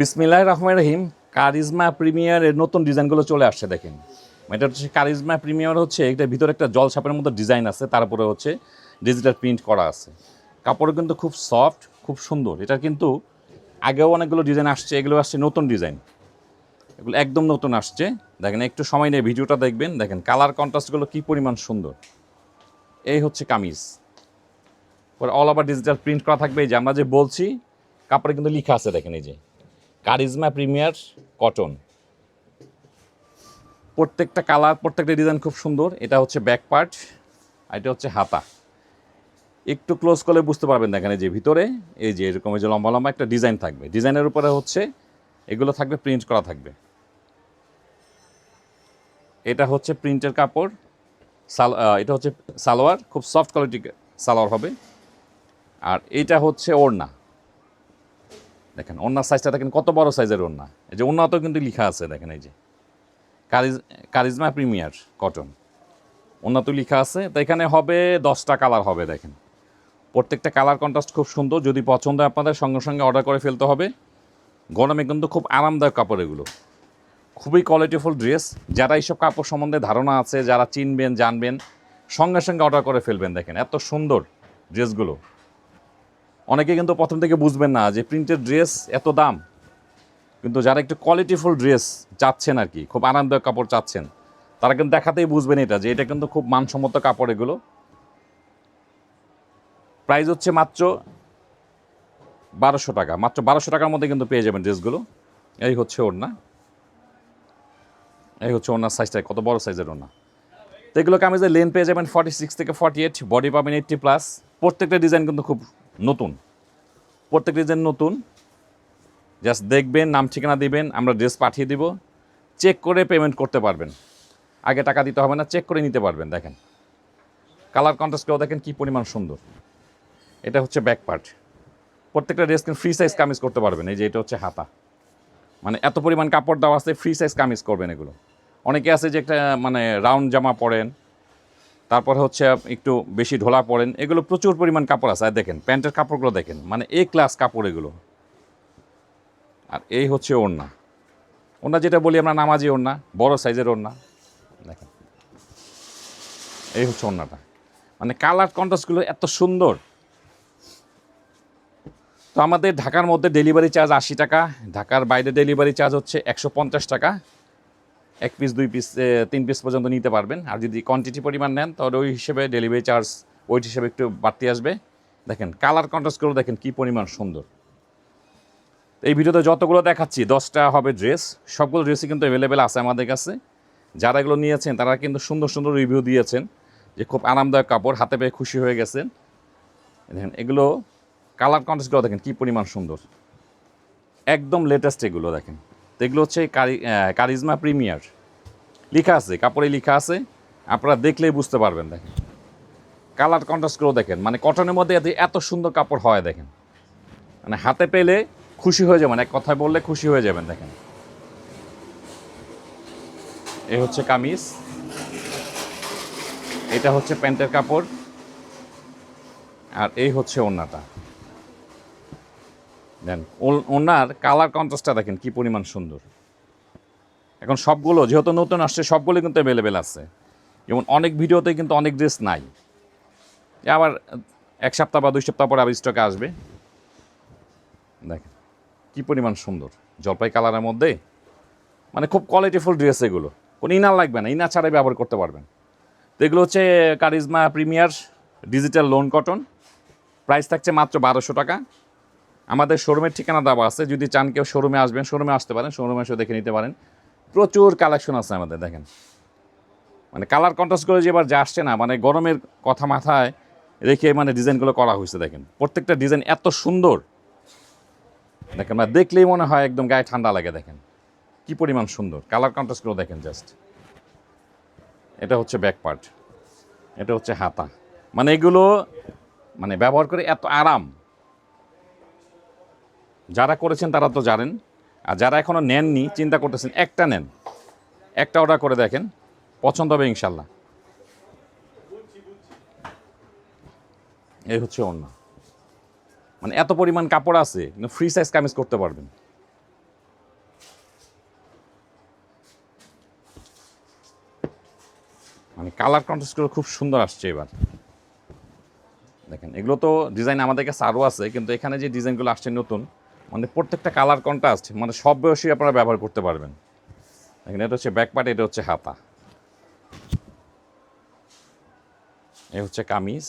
বিসমিল্লাহির রহমানির রহিম। কারিজমা প্রিমিয়ারের নতুন ডিজাইনগুলো চলে আসছে দেখেন। এটা হচ্ছে কারিজমা প্রিমিয়ার, হচ্ছে এটার ভিতরে একটা জল ছাপের মতো ডিজাইন আছে, তারপরে হচ্ছে ডিজিটাল প্রিন্ট করা আছে। কাপড় কিন্তু খুব সফট, খুব সুন্দর। এটা কিন্তু আগেও অনেকগুলো ডিজাইন আসছে, এগুলো আসছে নতুন ডিজাইন, এগুলো একদম নতুন আসছে। দেখেন, একটু সময় নিয়ে ভিডিওটা দেখবেন। দেখেন কালার কন্ট্রাস্টগুলো কী পরিমাণ সুন্দর। এই হচ্ছে কামিজ, পরে অল ওভার ডিজিটাল প্রিন্ট করা থাকবে। এই যে আমরা যে বলছি, কাপড়ে কিন্তু লেখা আছে দেখেন, এই যে কারিজমা প্রিমিয়ার কটন। প্রত্যেকটা কালার, প্রত্যেকটা ডিজাইন খুব সুন্দর। এটা হচ্ছে ব্যাক পার্ট, আর এটা হচ্ছে হাতা। একটু ক্লোজ করলে বুঝতে পারবেন। দেখেন এই যে ভিতরে এই যে এরকম এই যে লম্বা লম্বা একটা ডিজাইন থাকবে, ডিজাইনের উপরে হচ্ছে এগুলো থাকবে, প্রিন্ট করা থাকবে। এটা হচ্ছে প্রিন্টের কাপড়। এটা হচ্ছে সালোয়ার, খুব সফট কোয়ালিটি সালোয়ার হবে। আর এইটা হচ্ছে ওড়না। দেখেন ওড়নার সাইজটা দেখেন কত বড় সাইজের ওড়না। এই যে ওড়নাতেও কিন্তু লেখা আছে দেখেন, এই যে কারিজমা প্রিমিয়ার কটন, ওড়নাতেও লেখা আছে। তো এখানে হবে 10টা কালার হবে। দেখেন প্রত্যেকটা কালার কন্ট্রাস্ট খুব সুন্দর। যদি পছন্দ হয় আপনাদের, সঙ্গে সঙ্গে অর্ডার করে ফেলতে হবে। গরমে কিন্তু খুব আরামদায়ক কাপড় এগুলো, খুবই কোয়ালিটিফুল ড্রেস। যারা এইসব কাপড় সম্বন্ধে ধারণা আছে, যারা চিনবেন জানবেন, সঙ্গে সঙ্গে অর্ডার করে ফেলবেন। দেখেন এত সুন্দর ড্রেসগুলো। অনেকে কিন্তু প্রথম থেকে বুঝবেন না যে প্রিন্টেড ড্রেস এত দাম, কিন্তু যারা একটু কোয়ালিটিফুল ড্রেস চাচ্ছেন আর কি, খুব আরামদায়ক কাপড় চাচ্ছেন, তারা কিন্তু দেখাতেই বুঝবেন এটা, যে এটা কিন্তু খুব মানসম্মত কাপড় এগুলো। প্রাইস হচ্ছে মাত্র 1200 টাকা, মাত্র 1200 টাকার মধ্যে কিন্তু পেয়ে যাবেন ড্রেসগুলো। এই হচ্ছে ওড়না, এই হচ্ছে ওড়নার সাইজটা, কত বড় সাইজের ওড়না। তো এগুলো কামিজের লেন্থ পেয়ে যাবেন 46 থেকে 48, বডি পাবেন 80+। প্রত্যেকটা ডিজাইন কিন্তু খুব নতুন, প্রত্যেকটা ডিজাইন নতুন। জাস্ট দেখবেন, নাম ঠিকানা দিবেন, আমরা ড্রেস পাঠিয়ে দিব। চেক করে পেমেন্ট করতে পারবেন, আগে টাকা দিতে হবে না, চেক করে নিতে পারবেন। দেখেন কালার কন্ট্রাস্টগুলো দেখেন কী পরিমাণ সুন্দর। এটা হচ্ছে ব্যাক পার্ট। প্রত্যেকটা ড্রেস কিন্তু ফ্রি সাইজ কামিজ করতে পারবেন। এই যে এটা হচ্ছে হাতা, মানে এত পরিমাণ কাপড় দেওয়া আছে, ফ্রি সাইজ কামিজ করবেন এগুলো। অনেকে আছে যে একটা মানে রাউন্ড জামা পরেন, তারপর হচ্ছে একটু বেশি ঢোলা পরেন, এগুলো প্রচুর পরিমাণ কাপড় আছে। আর দেখেন প্যান্টের কাপড়গুলো দেখেন, মানে এ ক্লাস কাপড় এগুলো। আর এই হচ্ছে ওড়না, ওড়না যেটা বলি আমরা নামাজি ওড়না, বড় সাইজের ওড়না। দেখেন এই হচ্ছে ওড়নাটা, মানে কালার কন্ট্রাস্টগুলো এত সুন্দর। তো আমাদের ঢাকার মধ্যে ডেলিভারি চার্জ 80 টাকা, ঢাকার বাইরে ডেলিভারি চার্জ হচ্ছে 150 টাকা। 1 পিস 2 পিস 3 পিস পর্যন্ত নিতে পারবেন। আর যদি কোয়ান্টিটি পরিমাণ নেন, তাহলে ওই হিসেবে ডেলিভারি চার্জ ওই হিসেবে একটু বাড়তি আসবে। দেখেন কালার কন্ট্রাস্টগুলো দেখেন কী পরিমাণ সুন্দর। এই ভিডিওতে যতগুলো দেখাচ্ছি 10টা হবে ড্রেস, সবগুলো ড্রেসই কিন্তু অ্যাভেলেবেল আছে আমাদের কাছে। যারা এগুলো নিয়েছেন তারা কিন্তু সুন্দর সুন্দর রিভিউ দিয়েছেন যে খুব আরামদায়ক কাপড়, হাতে পেয়ে খুশি হয়ে গেছেন। দেখেন এগুলো কালার কন্ট্রাস্টগুলো দেখেন কী পরিমাণ সুন্দর, একদম লেটেস্ট এগুলো। দেখেন তো এগুলো হচ্ছে কারিজমা প্রিমিয়ার, লেখা আছে, কাপড়ে লেখা আছে, আপনারা দেখলেই বুঝতে পারবেন। দেখেন কালার কন্ট্রাস্টগুলো দেখেন, মানে কটনের মধ্যে এত সুন্দর কাপড় হয়। দেখেন মানে হাতে পেলে খুশি হয়ে যাবেন, এক কথায় বললে খুশি হয়ে যাবেন। দেখেন এই হচ্ছে কামিজ, এটা হচ্ছে প্যান্টের কাপড়, আর এই হচ্ছে ওড়নাটা। দেন ওড়নার কালার কন্ট্রাস্টটা দেখেন কী পরিমাণ সুন্দর। এখন সবগুলো যেহেতু নতুন আসছে, সবগুলো কিন্তু অ্যাভেলেবেল আছে। যেমন অনেক ভিডিওতে কিন্তু অনেক ড্রেস নাই, আবার 1 সপ্তাহ বা 2 সপ্তাহ পরে আবার স্টকে আসবে। দেখেন কী পরিমাণ সুন্দর জলপাই কালারের মধ্যে, মানে খুব কোয়ালিটিফুল ড্রেস এগুলো। কোনো ইনার লাগবে না, ইনার ছাড়াই ব্যবহার করতে পারবেন। তো এগুলো হচ্ছে charisma premier digital loan cotton. Price থাকছে মাত্র 1200 টাকা। আমাদের শোরুমের ঠিকানা দেওয়া আছে, যদি চান কেউ শোরুমে আসবেন, শোরুমে আসতে পারেন, শোরুমে এসে দেখে নিতে পারেন। প্রচুর কালেকশন আছে আমাদের। দেখেন মানে কালার কন্ট্রাস্ট করে যে এবার যা আসছে না, মানে গরমের কথা মাথায় রেখে মানে ডিজাইনগুলো করা হয়েছে। দেখেন প্রত্যেকটা ডিজাইন এত সুন্দর, দেখেন মানে দেখলেই মনে হয় একদম গায়ে ঠান্ডা লাগে। দেখেন কি পরিমাণ সুন্দর কালার কন্ট্রাস্টগুলো দেখেন জাস্ট। এটা হচ্ছে ব্যাক পার্ট, এটা হচ্ছে হাতা, মানে এগুলো মানে ব্যবহার করে এত আরাম। যারা করেছেন তারা তো জানেন, আর যারা এখনও নেননি, চিন্তা করতেছেন, একটা নেন, একটা অর্ডার করে দেখেন, পছন্দ হবে ইনশাল্লাহ। এই হচ্ছে ওড়না, মানে এত পরিমাণ কাপড় আছে, ফ্রি সাইজ কামিজ করতে পারবেন। মানে কালার কন্ট্রাস্টগুলো খুব সুন্দর আসছে এবার। দেখেন এগুলো তো ডিজাইন আমাদের কাছে আরও আছে, কিন্তু এখানে যে ডিজাইনগুলো আসছে নতুন, মানে প্রত্যেকটা কালার কন্ট্রাস্ট, মানে সব বয়সী আপনারা ব্যবহার করতে পারবেন। দেখেন এটা হচ্ছে ব্যাক পার্ট, এটা হচ্ছে হাতা, এ হচ্ছে কামিজ,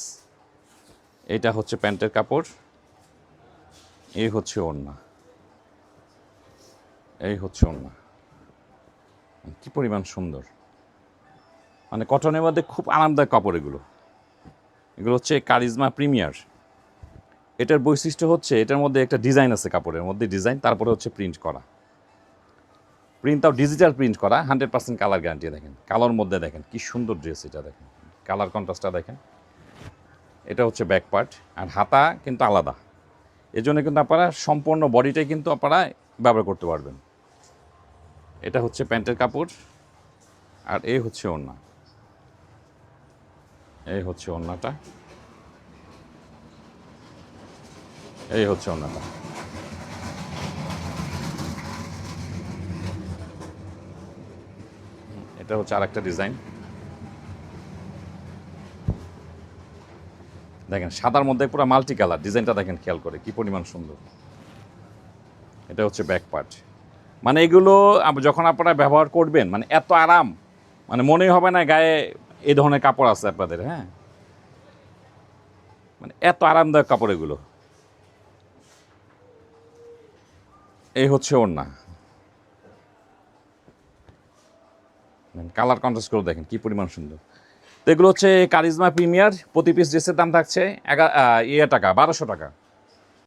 এটা হচ্ছে প্যান্টের কাপড়, এই হচ্ছে ওড়না, এই হচ্ছে ওড়না। কি পরিমাণ সুন্দর, মানে কটনের মধ্যে খুব আরামদায়ক কাপড় এগুলো। এগুলো হচ্ছে কারিজমা প্রিমিয়ার। এটার বৈশিষ্ট্য হচ্ছে এটার মধ্যে একটা ডিজাইন আছে, কাপড়ের মধ্যে ডিজাইন, তারপরে হচ্ছে প্রিন্ট করা। প্রিন্টটাও ডিজিটাল প্রিন্ট করা, 100% কালার গ্যারান্টি। দেখেন কালোর মধ্যে দেখেন কি সুন্দর ড্রেস, এটা দেখেন কালার কন্ট্রাস্টটা দেখেন। এটা হচ্ছে ব্যাক পার্ট, আর হাতা কিন্তু আলাদা, এজন্য কিন্তু আপনারা সম্পূর্ণ বডিটাই কিন্তু আপনারা ব্যবহার করতে পারবেন। এটা হচ্ছে প্যান্টের কাপড়, আর এই হচ্ছে ওড়না, এই হচ্ছে ওড়নাটা, এই হচ্ছে ওড়নাটা। এটা হচ্ছে আর একটা ডিজাইন। দেখেন সাদার মধ্যে পুরো মাল্টি কালার, ডিজাইনটা দেখেন খেয়াল করে কি পরিমাণ সুন্দর। এটা হচ্ছে ব্যাক পার্ট। মানে এগুলো যখন আপনারা ব্যবহার করবেন, মানে এত আরাম, মানে মনেই হবে না গায়ে এই ধরনের কাপড় আছে আপনাদের। হ্যাঁ, মানে এত আরামদায়ক কাপড় এগুলো। এই হচ্ছে ওড়না, কালার কন্ট্রাস্ট করে দেখেন কি পরিমাণ সুন্দর। তো এগুলো হচ্ছে কারিজমা প্রিমিয়ার। প্রতি পিস ড্রেসের দাম থাকছে টাকা, 1200 টাকা।